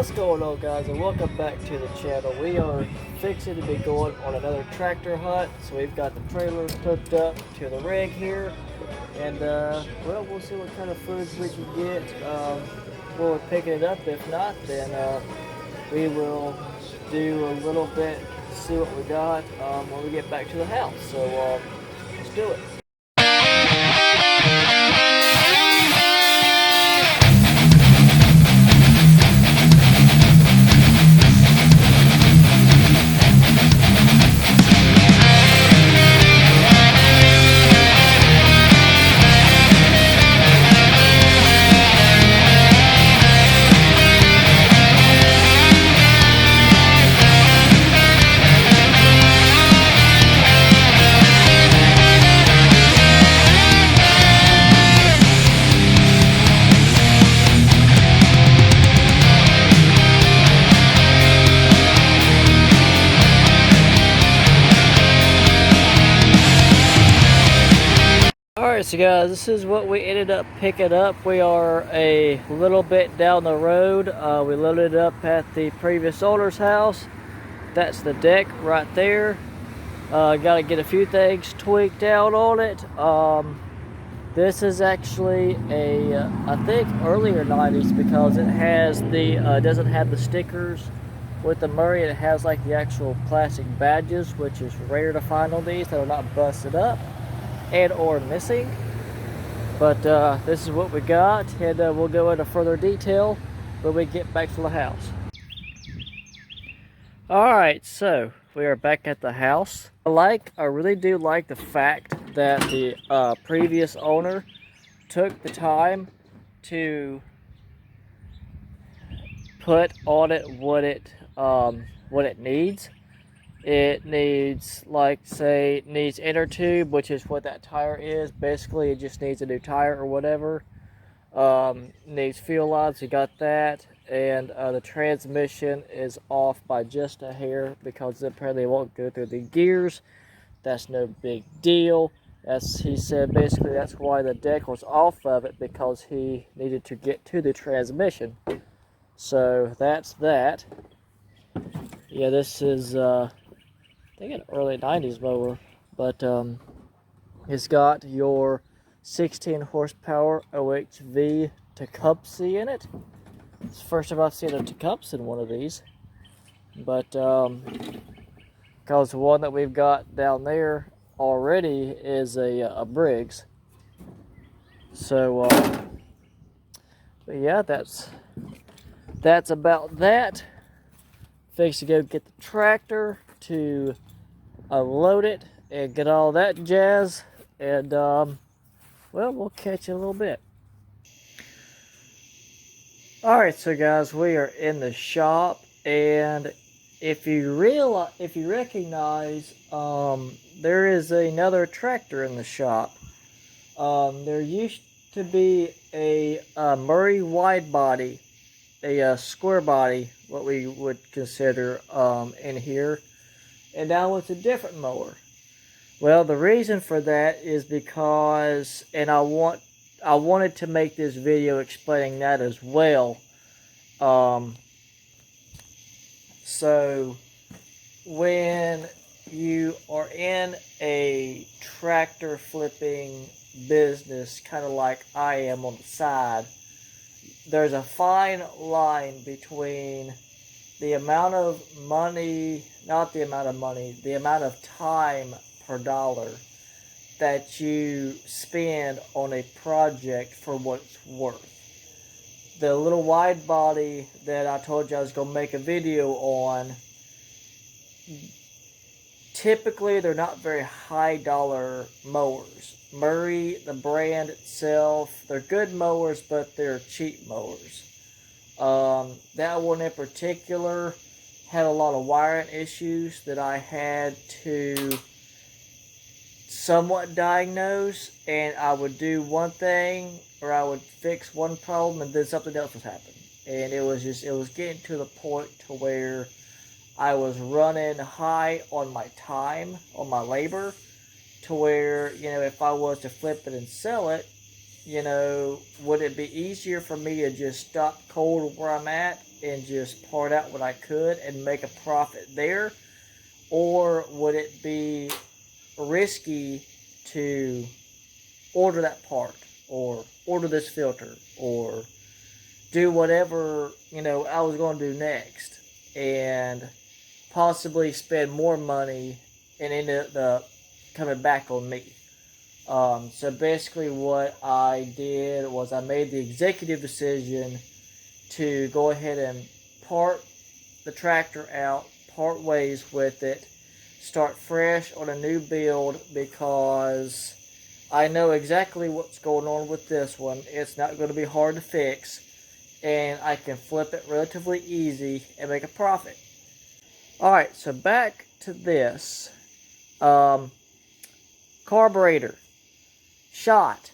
What's going on, guys, and welcome back to the channel. We are fixing to be going on another tractor hunt, so we've got the trailer hooked up to the rig here, and well, we'll see what kind of footage we can get when we're picking it up. If not, then we will do a little bit, see what we got when we get back to the house. So let's do it. Alright, so guys, this is what we ended up picking up. We are a little bit down the road. We loaded up at the previous owner's house. That's the deck right there. Got to get a few things tweaked out on it. This is actually a, I think, earlier 90s, because it has the, doesn't have the stickers with the Murray. It has like the actual plastic badges, which is rare to find on these that are not busted up and or missing. But this is what we got, and we'll go into further detail when we get back to the house. Alright, so we are back at the house. I really do like the fact that the previous owner took the time to put on it what it needs. It needs, like, say, needs inner tube, which is what that tire is. Basically, it just needs a new tire or whatever. Needs fuel lines, we got that. And the transmission is off by just a hair, because apparently it won't go through the gears. That's no big deal. As he said, basically that's why the deck was off of it, because he needed to get to the transmission. So that's that. Yeah, this is I think an early 90s mower, but it's got your 16 horsepower OHV Tecumseh in it. It's the first time I've seen a Tecumseh in one of these, but because the one that we've got down there already is a Briggs. So but yeah, that's about that. Fixed to go get the tractor to unload it and get all that jazz, and well, we'll catch you in a little bit. Alright, so guys, we are in the shop, and if you recognize, there is another tractor in the shop. There used to be a Murray wide body, a square body, what we would consider, in here, and now it's a different mower. Well, the reason for that is because, and I wanted to make this video explaining that as well. So when you are in a tractor flipping business, kind of like I am on the side, there's a fine line between the amount of money, not the amount of money, the amount of time per dollar that you spend on a project for what it's worth. The little wide body that I told you I was going to make a video on, typically they're not very high dollar mowers. Murray, the brand itself, they're good mowers, but they're cheap mowers. That one in particular had a lot of wiring issues that I had to somewhat diagnose, and I would do one thing, or I would fix one problem, and then something else would happen. And it was getting to the point to where I was running high on my time, on my labor, to where, you know, if I was to flip it and sell it, you know, would it be easier for me to just stop cold where I'm at and just part out what I could and make a profit there? Or would it be risky to order that part or order this filter or do whatever, I was going to do next and possibly spend more money and end up coming back on me? So basically what I did was I made the executive decision to go ahead and part the tractor out, part ways with it, start fresh on a new build, because I know exactly what's going on with this one. It's not going to be hard to fix, and I can flip it relatively easy and make a profit. Alright, so back to this. Carburetor. Shot.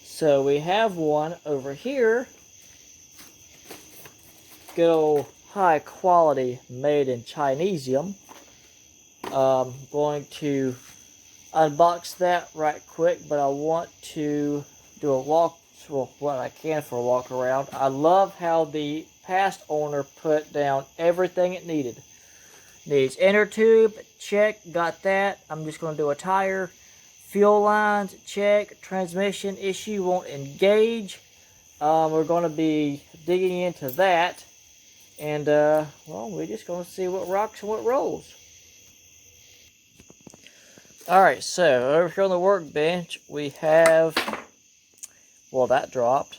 So we have one over here. Good old high quality made in Chinesium. Going to unbox that right quick, but I want to do a walk, well, what I can for a walk around. I love how the past owner put down everything it needed. Needs inner tube, check, got that. I'm just going to do a tire. Fuel lines, check. Transmission issue, won't engage. We're going to be digging into that. And, well, we're just going to see what rocks and what rolls. Alright, so over here on the workbench, we have, well, that dropped.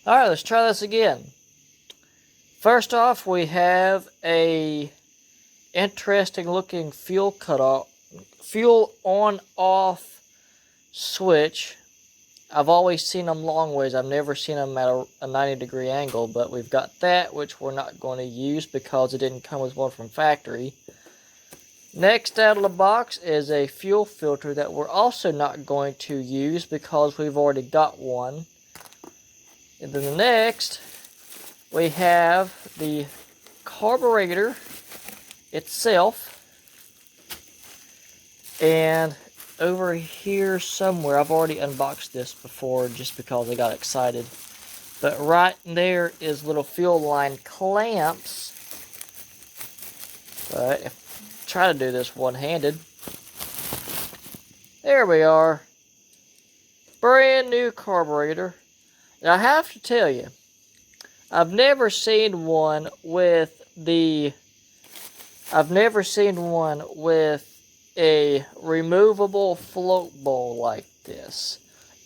Alright, let's try this again. First off, we have a interesting looking fuel cutoff, fuel on-off switch. I've always seen them long ways. I've never seen them at a 90-degree angle, but we've got that, which we're not going to use because it didn't come with one from factory. Next out of the box is a fuel filter that we're also not going to use because we've already got one. And then the next, we have the carburetor itself. And over here somewhere, I've already unboxed this before just because I got excited. But right there is little fuel line clamps. But if try to do this one-handed. There we are. Brand new carburetor. Now I have to tell you, I've never seen one with a removable float bowl like this.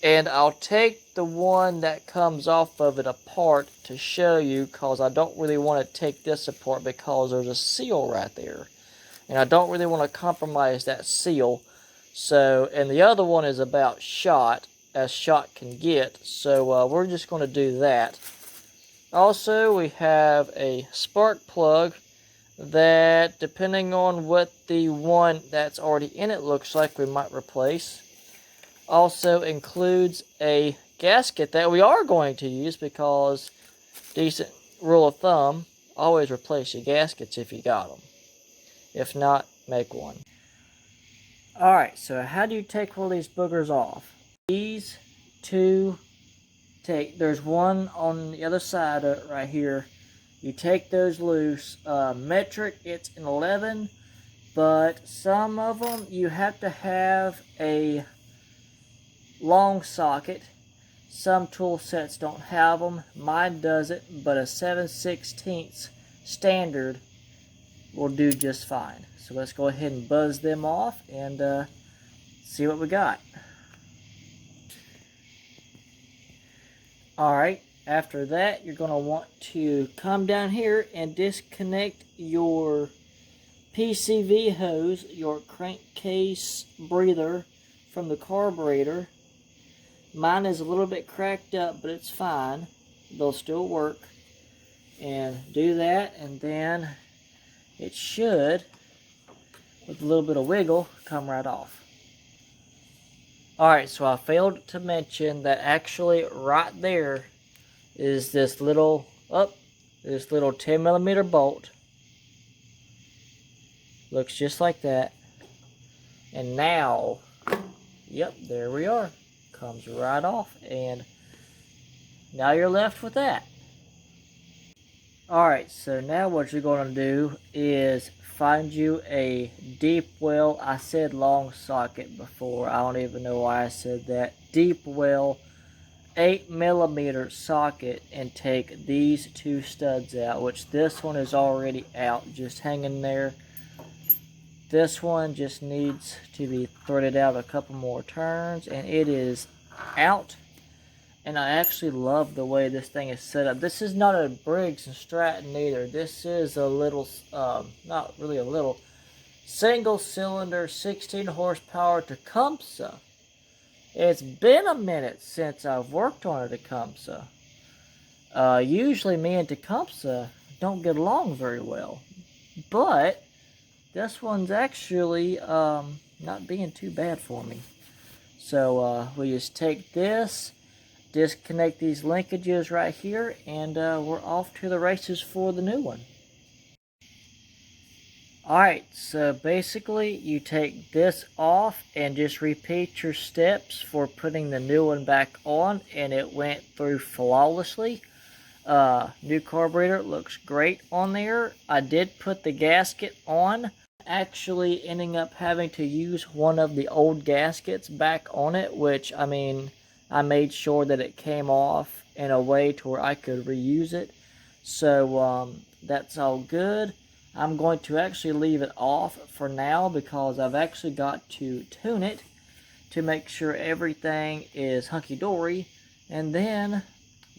And I'll take the one that comes off of it apart to show you, because I don't really want to take this apart because there's a seal right there. And I don't really want to compromise that seal. So, and the other one is about shot, as shot can get. So we're just going to do that. Also, we have a spark plug that, depending on what the one that's already in it looks like, we might replace. Also includes a gasket that we are going to use because, decent rule of thumb, always replace your gaskets if you got them. If not, make one. Alright, so how do you take all these boogers off? These two there's one on the other side of it right here. You take those loose. Metric, it's an 11, but some of them you have to have a long socket. Some tool sets don't have them. Mine doesn't, but a 7/16 standard will do just fine. So let's go ahead and buzz them off and see what we got. Alright, after that you're going to want to come down here and disconnect your PCV hose, your crankcase breather, from the carburetor. Mine is a little bit cracked up, but it's fine. They'll still work. And do that, and then it should, with a little bit of wiggle, come right off. Alright, so I failed to mention that actually right there is this little 10mm bolt. Looks just like that. And now, yep, there we are. Comes right off. And now you're left with that. Alright, so now what you're going to do is find you a deep well. I said long socket before. I don't even know why I said that. Deep well 8mm socket, and take these two studs out, which this one is already out, just hanging there. This one just needs to be threaded out a couple more turns, and it is out. And I actually love the way this thing is set up. This is not a Briggs and Stratton either. This is a little, not really a little, single cylinder 16 horsepower Tecumseh. It's been a minute since I've worked on a Tecumseh. Usually me and Tecumseh don't get along very well. But this one's actually not being too bad for me. So we just take this, disconnect these linkages right here, and we're off to the races for the new one. Alright, so basically you take this off and just repeat your steps for putting the new one back on, and it went through flawlessly. New carburetor looks great on there. I did put the gasket on, actually ending up having to use one of the old gaskets back on it, which, I mean, I made sure that it came off in a way to where I could reuse it. So that's all good. I'm going to actually leave it off for now because I've actually got to tune it to make sure everything is hunky-dory, and then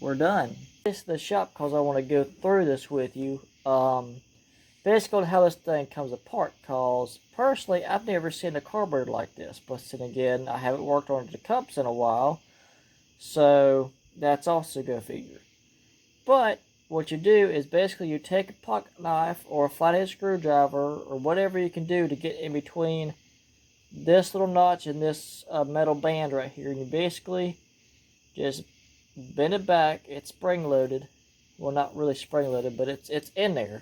we're done. This is the shop because I want to go through this with you. Basically how this thing comes apart, because personally I've never seen a carburetor like this, but then again I haven't worked on the cups in a while, so that's also go figure. But what you do is basically you take a pocket knife or a flathead screwdriver or whatever you can do to get in between this little notch and this metal band right here, and you basically just bend it back. It's spring loaded. Well, not really spring loaded, but it's in there.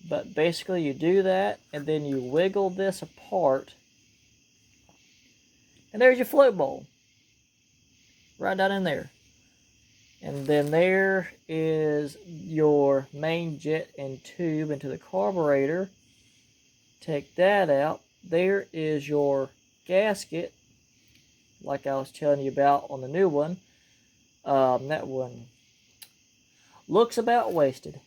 But basically you do that, and then you wiggle this apart, and there's your float bowl right down in there. And then there is your main jet and tube into the carburetor. Take that out. There is your gasket, like I was telling you about on the new one. That one looks about wasted.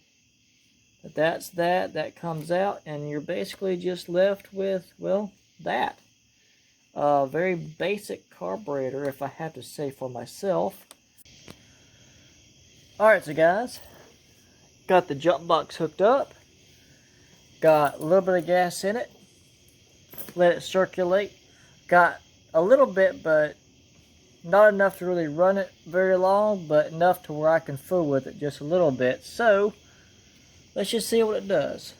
But that's that. That comes out, and you're basically just left with, well, that. Very basic carburetor, if I have to say for myself. Alright, so guys, got the jump box hooked up, got a little bit of gas in it, let it circulate, got a little bit, but not enough to really run it very long, but enough to where I can fool with it just a little bit. So, let's just see what it does.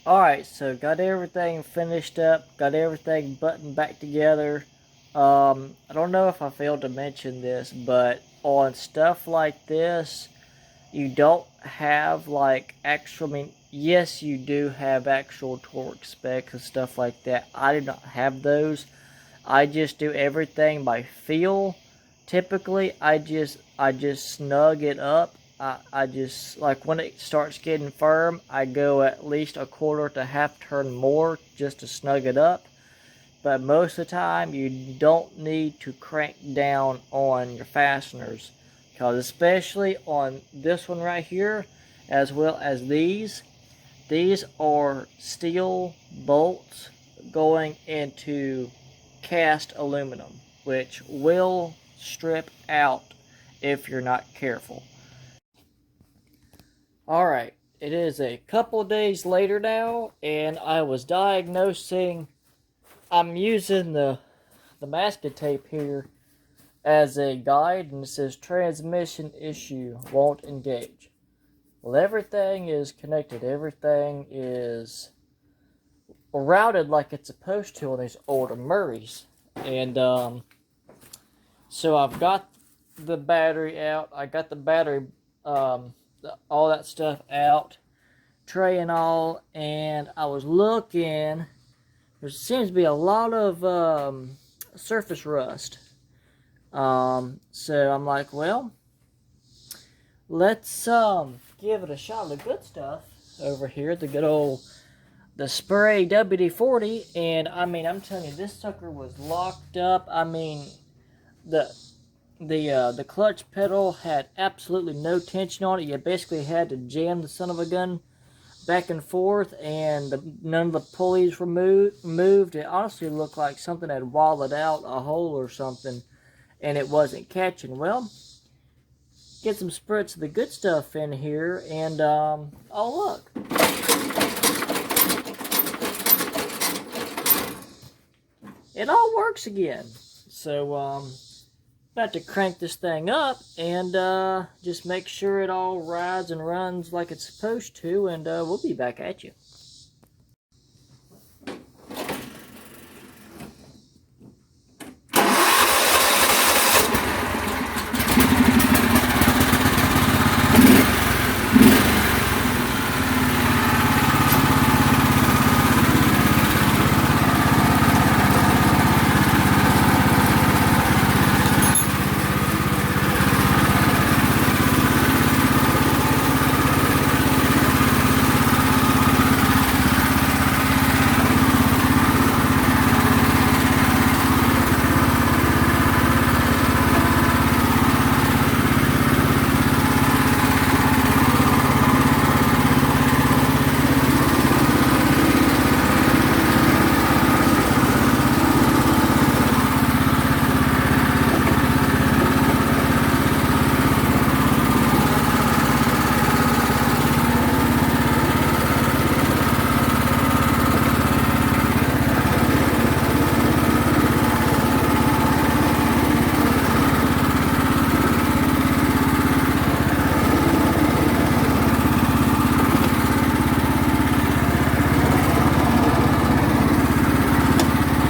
Alright, so got everything finished up, got everything buttoned back together. I don't know if I failed to mention this, but on stuff like this, you don't have like actual, I mean, yes, you do have actual torque specs and stuff like that. I do not have those. I just do everything by feel. Typically, I just snug it up. I just, like, when it starts getting firm, I go at least a quarter to half turn more just to snug it up. But most of the time, you don't need to crank down on your fasteners, because especially on this one right here, as well as these are steel bolts going into cast aluminum, which will strip out if you're not careful. Alright, it is a couple days later now, and I was diagnosing, I'm using the masking tape here as a guide, and it says transmission issue, won't engage. Well, everything is connected. Everything is routed like it's supposed to on these older Murrays. And so I've got the battery out. I got the battery, all that stuff out, tray and all. And I was looking. There seems to be a lot of surface rust. So I'm like, well, let's give it a shot of the good stuff over here, the good old the spray WD-40. And I mean, I'm telling you, this sucker was locked up. I mean, the clutch pedal had absolutely no tension on it. You basically had to jam the son of a gun back and forth, and none of the pulleys were moved. It honestly looked like something had wallowed out a hole or something, and it wasn't catching. Well, get some spritz of the good stuff in here, and oh look, it all works again. So about to crank this thing up and just make sure it all rides and runs like it's supposed to, and we'll be back at you.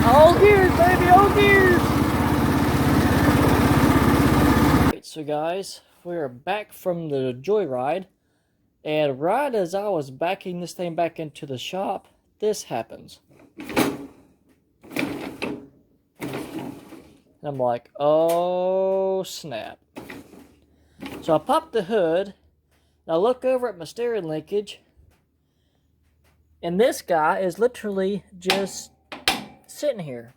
All gears, baby, all gears! So guys, we're back from the joyride, and right as I was backing this thing back into the shop, this happens. And I'm like, oh snap. So I pop the hood, and I look over at my steering linkage, and this guy is literally just sitting here.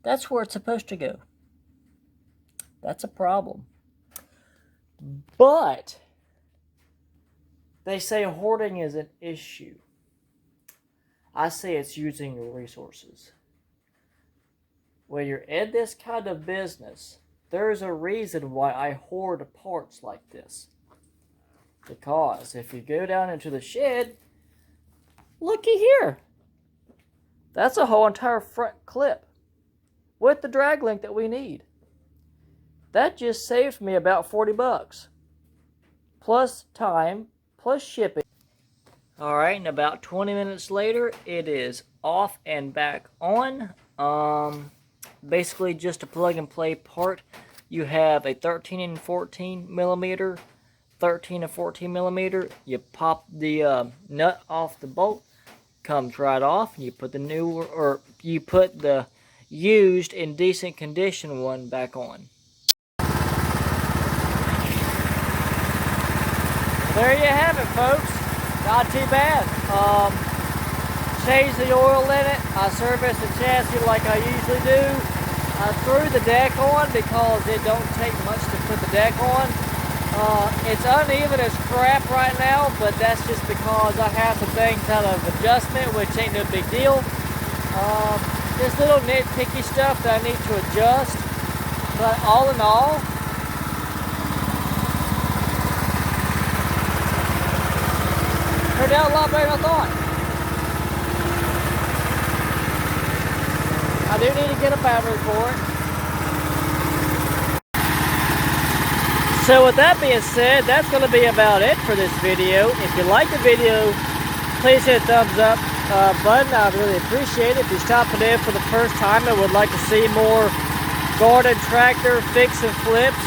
That's where it's supposed to go. That's a problem. But they say hoarding is an issue. I say it's using your resources. When you're in this kind of business, there's a reason why I hoard parts like this. Because if you go down into the shed, looky here. That's a whole entire front clip with the drag link that we need. That just saved me about 40 bucks. Plus time, plus shipping. Alright, and about 20 minutes later, it is off and back on. Basically just a plug and play part. You have a 13 and 14 millimeter, 13 and 14 millimeter. You pop the nut off the bolt. Comes right off, and you put the new, or you put the used in decent condition one back on. There you have it, folks. Not too bad. Changed the oil in it. I serviced the chassis like I usually do. I threw the deck on because it don't take much to put the deck on. It's uneven as crap right now, but that's just because I have some things out of adjustment, which ain't no big deal. Just little nitpicky stuff that I need to adjust. But all in all, turned out a lot better than I thought. I do need to get a battery for it. So with that being said, that's going to be about it for this video. If you like the video, please hit the thumbs up button. I'd really appreciate it. If you're stopping in for the first time and would like to see more garden tractor fix and flips,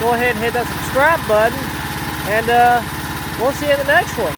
go ahead and hit that subscribe button, and we'll see you in the next one.